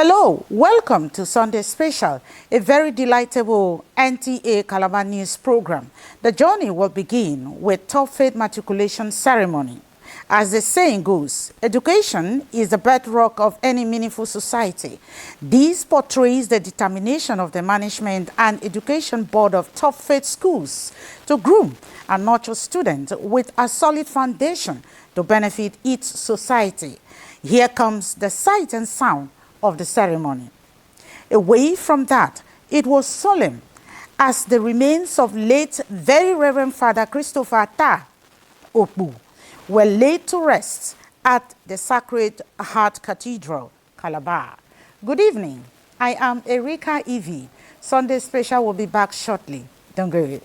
Hello, welcome to Sunday Special, a very delightful Nta Calabar news program. The journey will begin with top faith matriculation ceremony. As the saying goes, education is the bedrock of any meaningful society. This portrays the determination of the management and education board of top faith schools to groom and nurture students with a solid foundation to benefit each society. Here comes the sight and sound of the ceremony. Away from that, it was solemn as the remains of late Very Reverend Father Christopher Nta Calabar were laid to rest at the Sacred Heart Cathedral, Calabar. Good evening. I am Erika Evie. Sunday Special will be back shortly. Don't go away.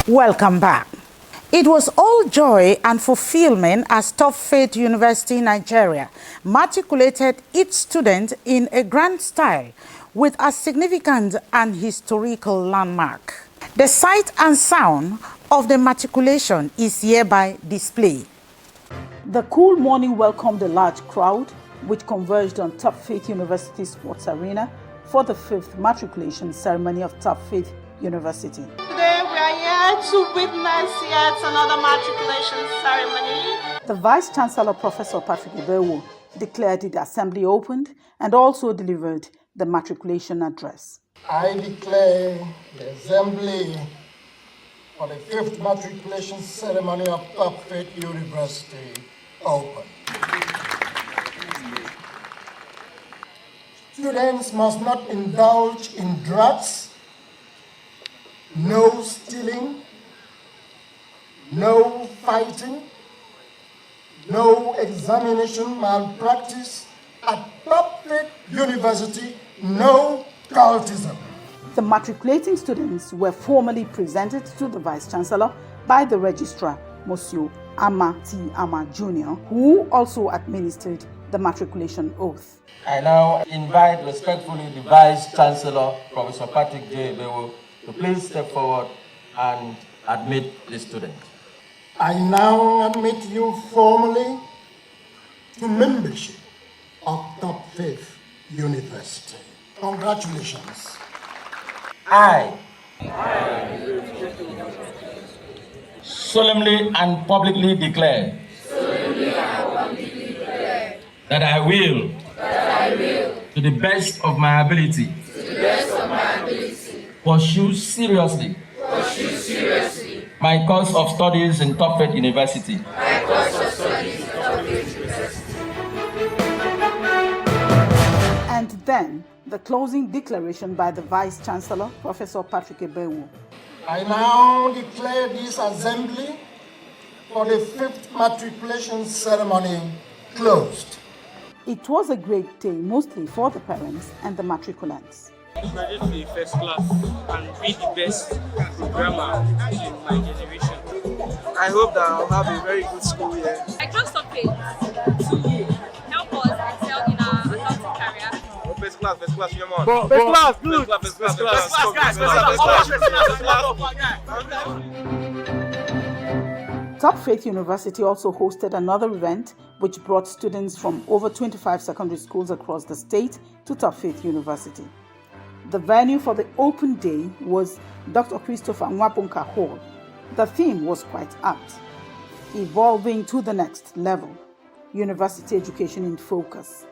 Welcome back. It was all joy and fulfillment as Top Faith University Nigeria matriculated its students in a grand style with a significant and historical landmark. The sight and sound of the matriculation is hereby displayed. The cool morning welcomed a large crowd which converged on Top Faith University Sports Arena for the 5th matriculation ceremony of Top Faith University. Today we are here to witness yet another matriculation ceremony. The Vice Chancellor, Professor Patrick Ibewu, declared the assembly opened and also delivered the matriculation address. I declare the assembly for the 5th matriculation ceremony of Top Faith University open. Students must not indulge in drugs, no stealing, no fighting, no examination malpractice at Top Faith University, no cultism. The matriculating students were formally presented to the Vice Chancellor by the Registrar, Monsieur Ama T. Ama Jr., who also administered the matriculation oath. I now invite respectfully the Vice Chancellor, Professor Patrick J. Ibewu, to please step forward and admit the student. I now admit you formally to membership of Top Faith University. Congratulations. I solemnly and publicly declare that I will, to the best of my ability, pursue seriously my course of studies in Top Faith University. And then the closing declaration by the Vice Chancellor, Professor Patrick Ibewu. I now declare this assembly for the 5th matriculation ceremony closed. It was a great day, mostly for the parents and the matriculants. Graduate to the first class and be the best programmer in my generation. I hope that I'll have a very good school year. I trust Top Faith to help us excel in our accounting career. First class, your man. First class, good. First class. Top Faith University also hosted another event which brought students from over 25 secondary schools across the state to Top Faith University. The venue for the open day was Dr. Christopher Nwapunka Hall. The theme was quite apt: evolving to the next level, university education in focus.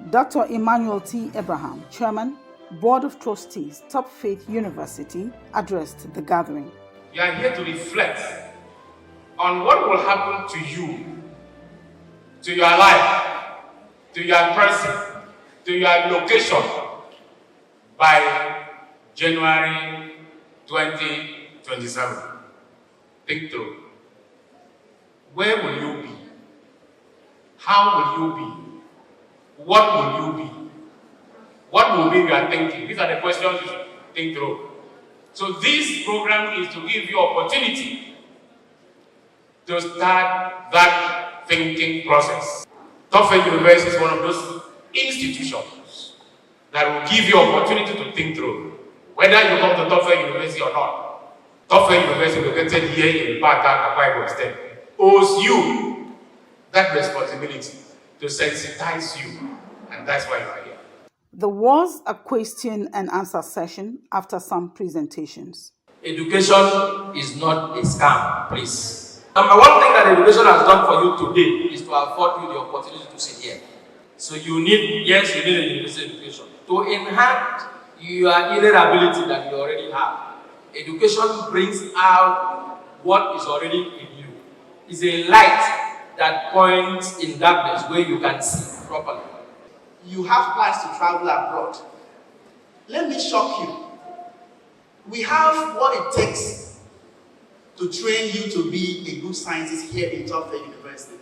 Dr. Emmanuel T. Abraham, Chairman, Board of Trustees, Top Faith University, addressed the gathering. You are here to reflect on what will happen to you, to your life, to your person, to your location by January 2027. Think through. Where will you be? How will you be? What will you be? What will be your thinking? These are the questions think through. So this program is to give you opportunity to start that thinking process. Tufts University is one of those institutions that will give you opportunity to think through. Whether you come to Tufts University or not, Tufts University located here in Bata, Akwa Ibom State, owes you that responsibility to sensitize you, and that's why you are here. There was a question and answer session after some presentations. Education is not a scam, please. Number one thing that education has done for you today is to afford you the opportunity to sit here. So you need a university education to enhance your inner ability that you already have. Education brings out what is already in you. It's a light that points in darkness where you can see properly. You have plans to travel abroad. Let me shock you. We have what it takes to train you to be a good scientist here in Tufts University.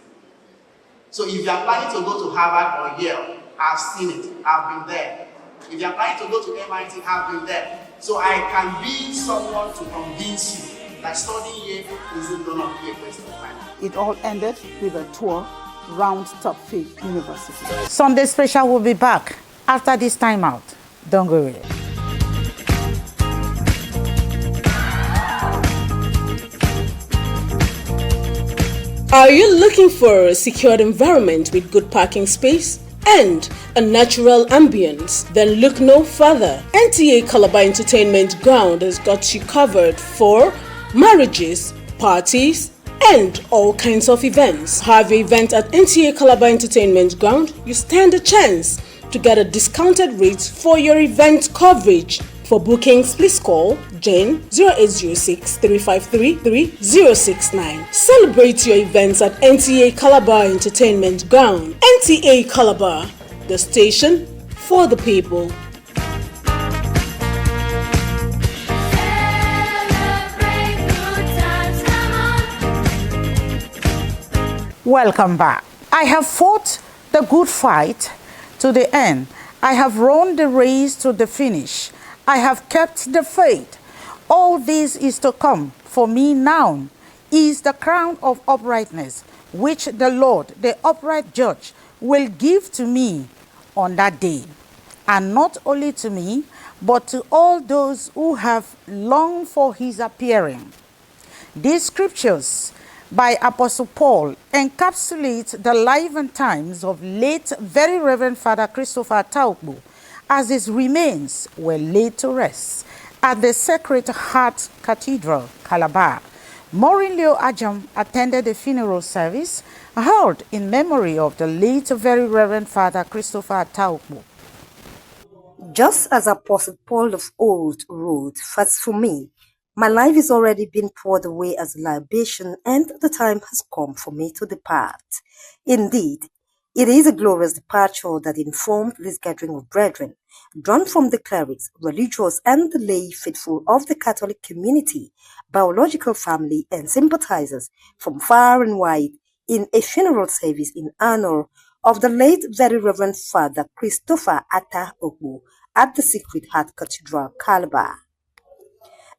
So if you are planning to go to Harvard or Yale, I've seen it, I've been there. If you are planning to go to MIT, I've been there. So I can be someone to convince you that studying here isn't going to be a waste of time. It all ended with a tour round Tufts University. Sunday Special will be back after this time out. Don't go away. Are you looking for a secured environment with good parking space and a natural ambience? Then look no further. Nta Calabar Entertainment Ground has got you covered for marriages, parties, and all kinds of events. Have an event at Nta Calabar Entertainment Ground, you stand a chance to get a discounted rate for your event coverage. For bookings, please call Jane 0806 353 3069. Celebrate your events at Nta Calabar Entertainment Ground. Nta Calabar, the station for the people. Welcome back. I have fought the good fight to the end. I have run the race to the finish. I have kept the faith. All this is to come. For me now is the crown of uprightness, which the Lord, the upright judge, will give to me on that day. And not only to me, but to all those who have longed for his appearing. These scriptures by Apostle Paul encapsulate the life and times of late Very Reverend Father Christopher Taukbo, as his remains were laid to rest at the Sacred Heart Cathedral, Calabar. Maureen Leo Ajam attended the funeral service held in memory of the late Very Reverend Father Christopher Taukbo. Just as Apostle Paul of old wrote, "As for me, my life is already been poured away as a libation, and the time has come for me to depart." Indeed, it is a glorious departure that informed this gathering of brethren, drawn from the clerics, religious, and the lay faithful of the Catholic community, biological family, and sympathizers from far and wide, in a funeral service in honor of the late Very Reverend Father Christopher Atta Ogbo at the Sacred Heart Cathedral, Calabar.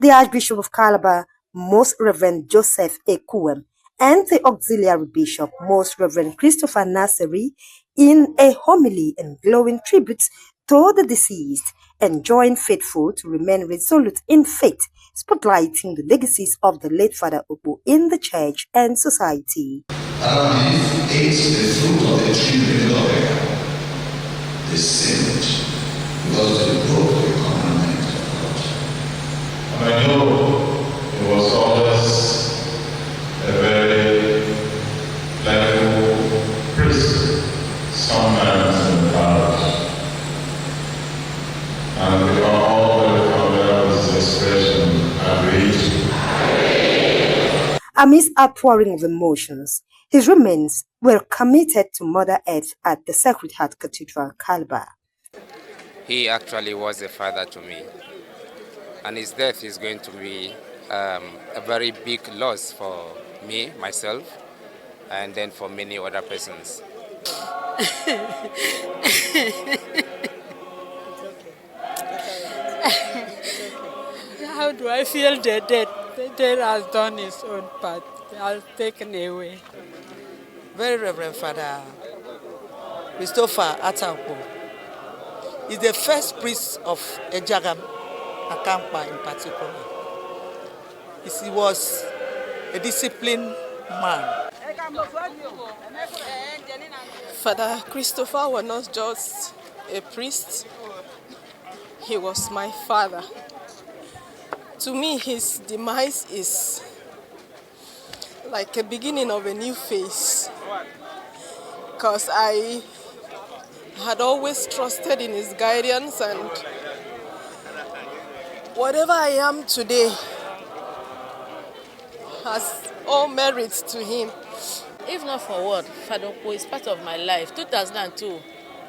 The Archbishop of Calabar, Most Reverend Joseph Ekuwem, and the Auxiliary Bishop, Most Reverend Christopher Naseri, in a homily and glowing tributes to the deceased, enjoined faithful to remain resolute in faith, spotlighting the legacies of the late Father Ogbo in the church and society. Adam and Eve ate the fruit of the tree in the garden. They sinned because they broke the commandment of God. And I know it was always a very playful priest, sometimes in the parish. And we are all very familiar with this expression, agreed. Amidst outpouring of emotions, his remains were committed to Mother Earth at the Sacred Heart Cathedral, Calabar. He actually was a father to me, and his death is going to be a very big loss for me, myself, and then for many other persons. Do I feel the dead has done its own part, has taken away? Very Reverend Father Christopher Atampo is the first priest of Ejagam, Akampa in particular. He was a disciplined man. Father Christopher was not just a priest, he was my father. To me, his demise is like a beginning of a new phase, because I had always trusted in his guidance, and whatever I am today has all merits to him. If not for what, Fadoko is part of my life. 2002,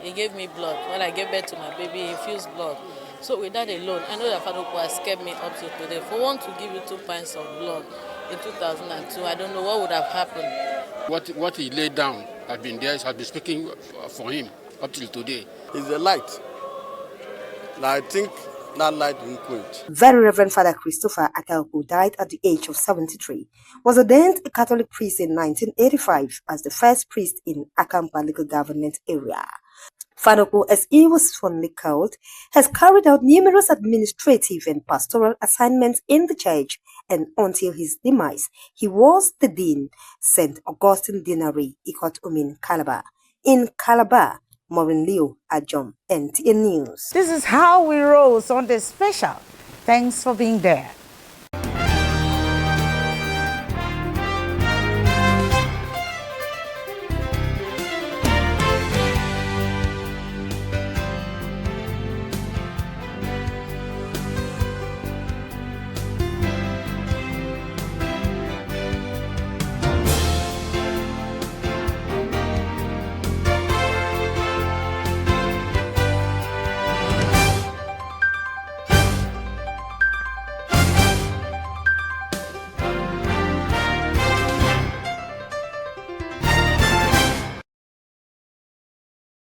he gave me blood. When I gave birth to my baby, he infused blood. So with that alone, I know that Fadoko has kept me up to today. For one to give you 2 pints of blood in 2002, I don't know what would have happened. What he laid down has been there, has been speaking for him up till today. He's the light. And I think that light will quench. Very Reverend Father Christopher Atalpo died at the age of 73, was ordained a Catholic priest in 1985 as the first priest in Akampa local government area. Fadoko, as he was fondly called, has carried out numerous administrative and pastoral assignments in the church, and until his demise, he was the Dean, St. Augustine Deanery, Ikot Umin, Calabar. In Calabar, Maureen Leo, Ajom, NTA News. This is how we roll Sunday Special. Thanks for being there.